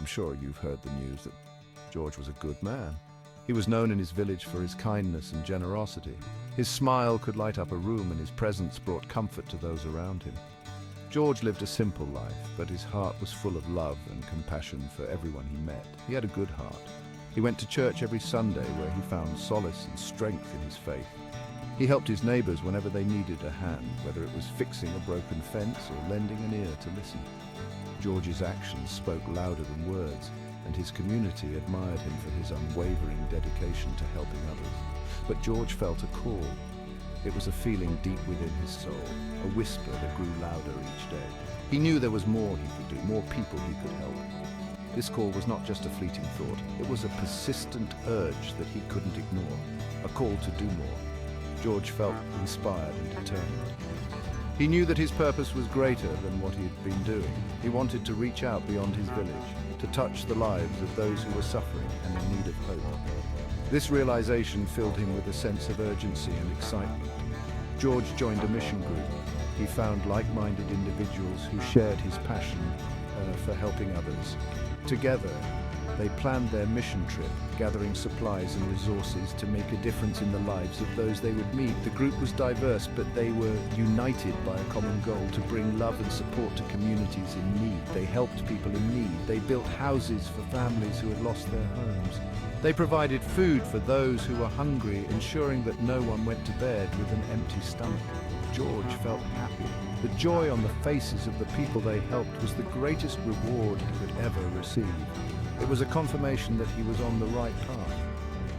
I'm sure you've heard the news that George was a good man. He was known in his village for his kindness and generosity. His smile could light up a room, and his presence brought comfort to those around him. George lived a simple life, but his heart was full of love and compassion for everyone he met. He had a good heart. He went to church every Sunday, where he found solace and strength in his faith. He helped his neighbors whenever they needed a hand, whether it was fixing a broken fence or lending an ear to listen. George's actions spoke louder than words, and his community admired him for his unwavering dedication to helping others. But George felt a call. It was a feeling deep within his soul, a whisper that grew louder each day. He knew there was more he could do, more people he could help. This call was not just a fleeting thought, it was a persistent urge that he couldn't ignore, a call to do more. George felt inspired and determined. He knew that his purpose was greater than what he had been doing. He wanted to reach out beyond his village, to touch the lives of those who were suffering and in need of hope. This realization filled him with a sense of urgency and excitement. George joined a mission group. He found like-minded individuals who shared his passion for helping others. Together, they planned their mission trip, gathering supplies and resources to make a difference in the lives of those they would meet. The group was diverse, but they were united by a common goal: to bring love and support to communities in need. They helped people in need. They built houses for families who had lost their homes. They provided food for those who were hungry, ensuring that no one went to bed with an empty stomach. George felt happy. The joy on the faces of the people they helped was the greatest reward he could ever receive. It was a confirmation that he was on the right path.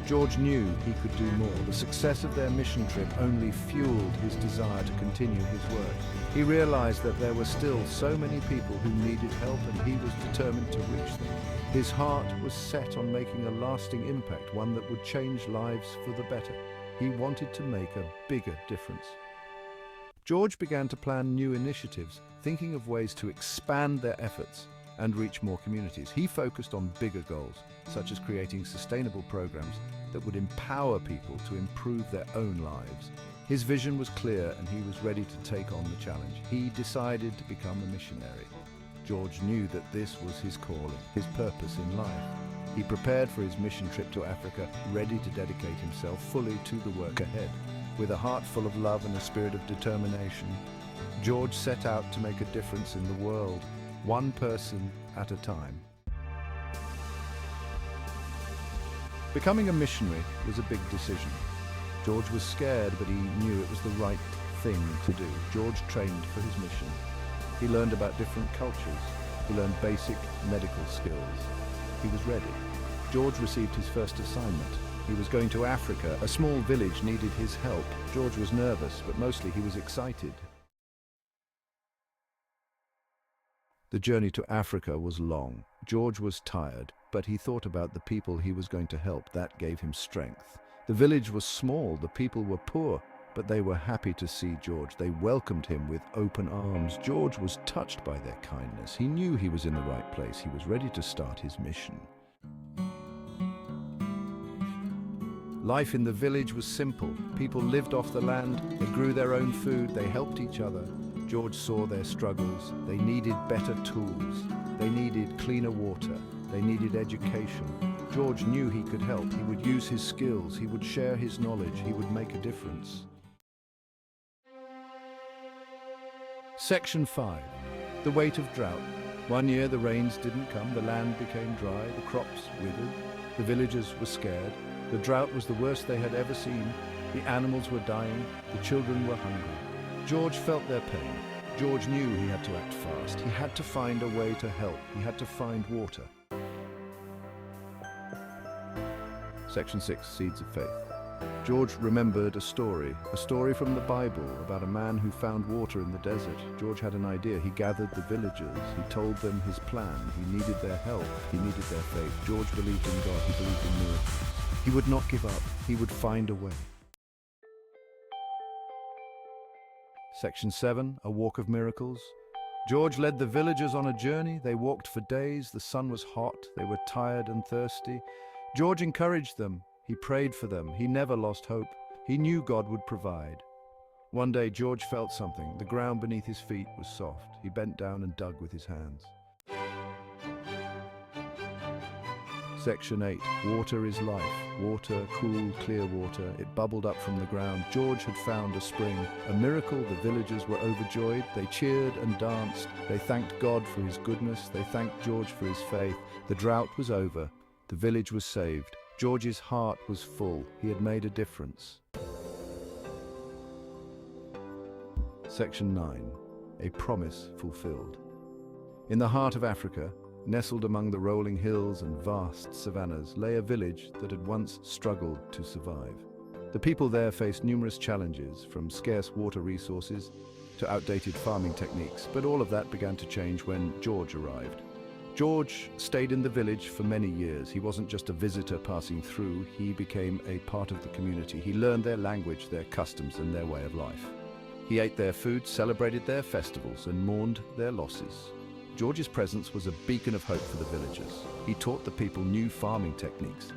George knew he could do more. The success of their mission trip only fueled his desire to continue his work. He realized that there were still so many people who needed help, and he was determined to reach them. His heart was set on making a lasting impact, one that would change lives for the better. He wanted to make a bigger difference. George began to plan new initiatives, thinking of ways to expand their efforts and reach more communities. He focused on bigger goals, such as creating sustainable programs that would empower people to improve their own lives. His vision was clear, and he was ready to take on the challenge. He decided to become a missionary. George knew that this was his calling, his purpose in life. He prepared for his mission trip to Africa, ready to dedicate himself fully to the work ahead. With a heart full of love and a spirit of determination, George set out to make a difference in the world, one person at a time. Becoming a missionary was a big decision. George was scared, but he knew it was the right thing to do. George trained for his mission. He learned about different cultures. He learned basic medical skills. He was ready. George received his first assignment. He was going to Africa. A small village needed his help. George was nervous, but mostly he was excited. The journey to Africa was long. George was tired, but he thought about the people he was going to help. That gave him strength. The village was small, the people were poor, but they were happy to see George. They welcomed him with open arms. George was touched by their kindness. He knew he was in the right place. He was ready to start his mission. Life in the village was simple. People lived off the land, they grew their own food, they helped each other. George saw their struggles. They needed better tools. They needed cleaner water. They needed education. George knew he could help. He would use his skills. He would share his knowledge. He would make a difference. Section 5. The weight of drought. One year the rains didn't come. The land became dry. The crops withered. The villagers were scared. The drought was the worst they had ever seen. The animals were dying. The children were hungry. George felt their pain. George knew he had to act fast. He had to find a way to help. He had to find water. Section 6. Seeds of Faith. George remembered a story from the Bible about a man who found water in the desert. George had an idea. He gathered the villagers. He told them his plan. He needed their help. He needed their faith. George believed in God. He believed in miracles. He would not give up. He would find a way. Section 7. A Walk of Miracles. George led the villagers on a journey. They walked for days. The sun was hot. They were tired and thirsty. George encouraged them. He prayed for them. He never lost hope. He knew God would provide. One day, George felt something. The ground beneath his feet was soft. He bent down and dug with his hands. Section 8. Water is life. Water, cool, clear water. It bubbled up from the ground. George had found a spring. A miracle. The villagers were overjoyed. They cheered and danced. They thanked God for his goodness. They thanked George for his faith. The drought was over. The village was saved. George's heart was full. He had made a difference. Section 9. A promise fulfilled. In the heart of Africa, nestled among the rolling hills and vast savannas, lay a village that had once struggled to survive. The people there faced numerous challenges, from scarce water resources to outdated farming techniques, but all of that began to change when George arrived. George stayed in the village for many years. He wasn't just a visitor passing through, he became a part of the community. He learned their language, their customs, and their way of life. He ate their food, celebrated their festivals, and mourned their losses. George's presence was a beacon of hope for the villagers. He taught the people new farming techniques.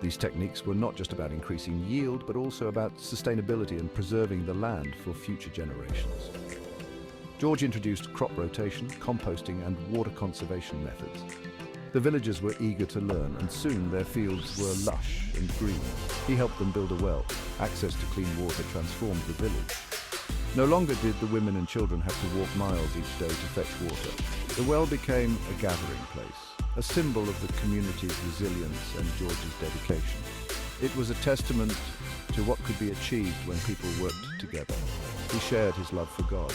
These techniques were not just about increasing yield, but also about sustainability and preserving the land for future generations. George introduced crop rotation, composting, and water conservation methods. The villagers were eager to learn, and soon their fields were lush and green. He helped them build a well. Access to clean water transformed the village. No longer did the women and children have to walk miles each day to fetch water. The well became a gathering place, a symbol of the community's resilience and George's dedication. It was a testament to what could be achieved when people worked together. He shared his love for God.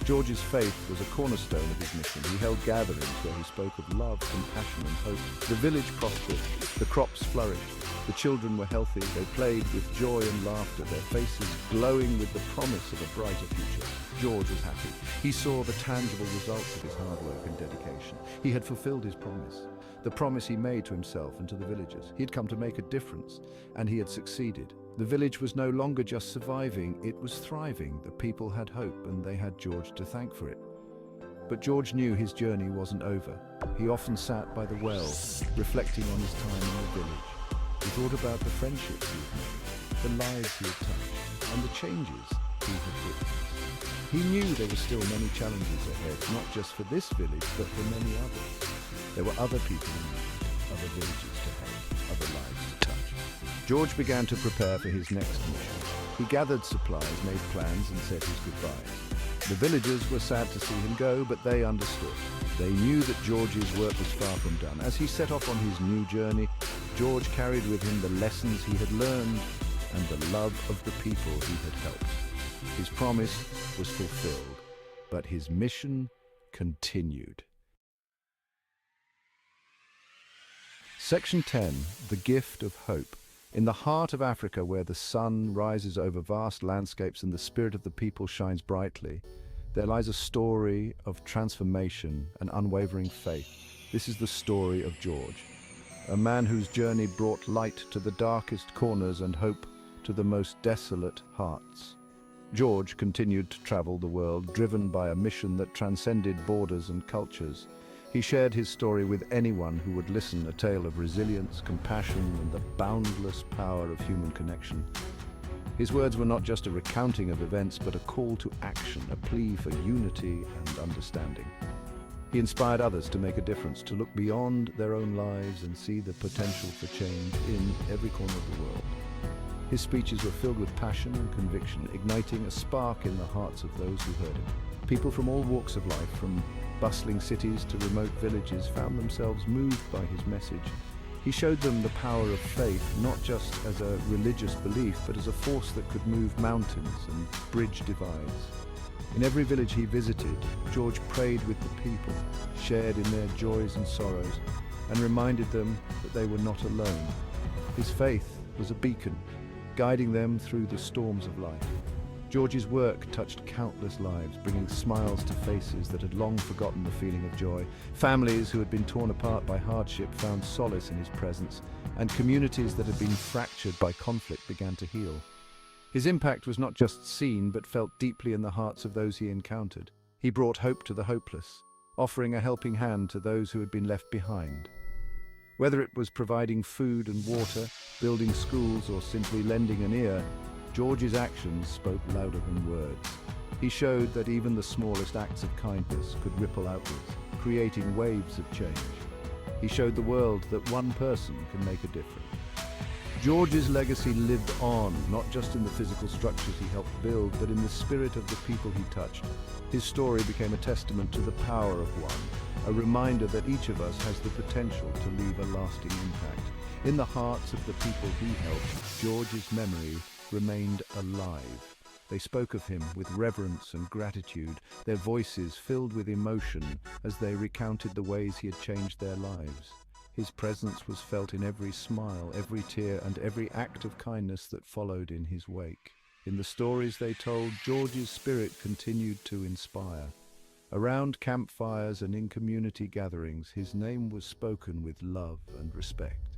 George's faith was a cornerstone of his mission. He held gatherings where he spoke of love, compassion, and hope. The village prospered. The crops flourished. The children were healthy. They played with joy and laughter, their faces glowing with the promise of a brighter future. George was happy. He saw the tangible results of his hard work and dedication. He had fulfilled his promise, the promise he made to himself and to the villagers. He had come to make a difference, and he had succeeded. The village was no longer just surviving, it was thriving. The people had hope, and they had George to thank for it. But George knew his journey wasn't over. He often sat by the well, reflecting on his time in the village. He thought about the friendships he had made, the lives he had touched, and the changes he had witnessed. He knew there were still many challenges ahead, not just for this village, but for many others. There were other people in mind, other villages to help, other lives to touch. George began to prepare for his next mission. He gathered supplies, made plans, and said his goodbyes. The villagers were sad to see him go, but they understood. They knew that George's work was far from done. As he set off on his new journey, George carried with him the lessons he had learned and the love of the people he had helped. His promise was fulfilled, but his mission continued. Section 10, The Gift of Hope. In the heart of Africa, where the sun rises over vast landscapes and the spirit of the people shines brightly, there lies a story of transformation and unwavering faith. This is the story of George, a man whose journey brought light to the darkest corners and hope to the most desolate hearts. George continued to travel the world, driven by a mission that transcended borders and cultures. He shared his story with anyone who would listen, a tale of resilience, compassion, and the boundless power of human connection. His words were not just a recounting of events, but a call to action, a plea for unity and understanding. He inspired others to make a difference, to look beyond their own lives and see the potential for change in every corner of the world. His speeches were filled with passion and conviction, igniting a spark in the hearts of those who heard him. People from all walks of life, from bustling cities to remote villages, found themselves moved by his message. He showed them the power of faith, not just as a religious belief, but as a force that could move mountains and bridge divides. In every village he visited, George prayed with the people, shared in their joys and sorrows, and reminded them that they were not alone. His faith was a beacon, guiding them through the storms of life. George's work touched countless lives, bringing smiles to faces that had long forgotten the feeling of joy. Families who had been torn apart by hardship found solace in his presence, and communities that had been fractured by conflict began to heal. His impact was not just seen, but felt deeply in the hearts of those he encountered. He brought hope to the hopeless, offering a helping hand to those who had been left behind. Whether it was providing food and water, building schools, or simply lending an ear, George's actions spoke louder than words. He showed that even the smallest acts of kindness could ripple outwards, creating waves of change. He showed the world that one person can make a difference. George's legacy lived on, not just in the physical structures he helped build, but in the spirit of the people he touched. His story became a testament to the power of one, a reminder that each of us has the potential to leave a lasting impact. In the hearts of the people he helped, George's memory remained alive. They spoke of him with reverence and gratitude, their voices filled with emotion as they recounted the ways he had changed their lives. His presence was felt in every smile, every tear, and every act of kindness that followed in his wake. In the stories they told, George's spirit continued to inspire. Around campfires and in community gatherings, his name was spoken with love and respect.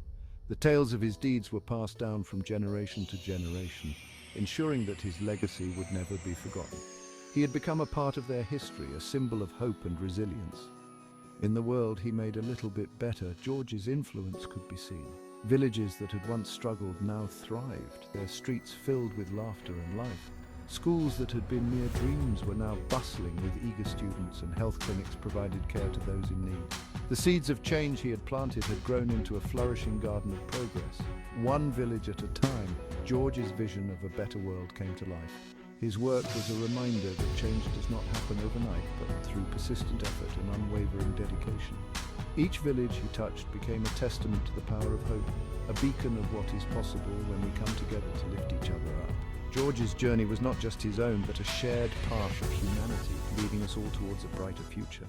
The tales of his deeds were passed down from generation to generation, ensuring that his legacy would never be forgotten. He had become a part of their history, a symbol of hope and resilience. In the world he made a little bit better, George's influence could be seen. Villages that had once struggled now thrived, their streets filled with laughter and life. Schools that had been mere dreams were now bustling with eager students, and health clinics provided care to those in need. The seeds of change he had planted had grown into a flourishing garden of progress. One village at a time, George's vision of a better world came to life. His work was a reminder that change does not happen overnight, but through persistent effort and unwavering dedication. Each village he touched became a testament to the power of hope, a beacon of what is possible when we come together to lift each other up. George's journey was not just his own, but a shared path of humanity, leading us all towards a brighter future.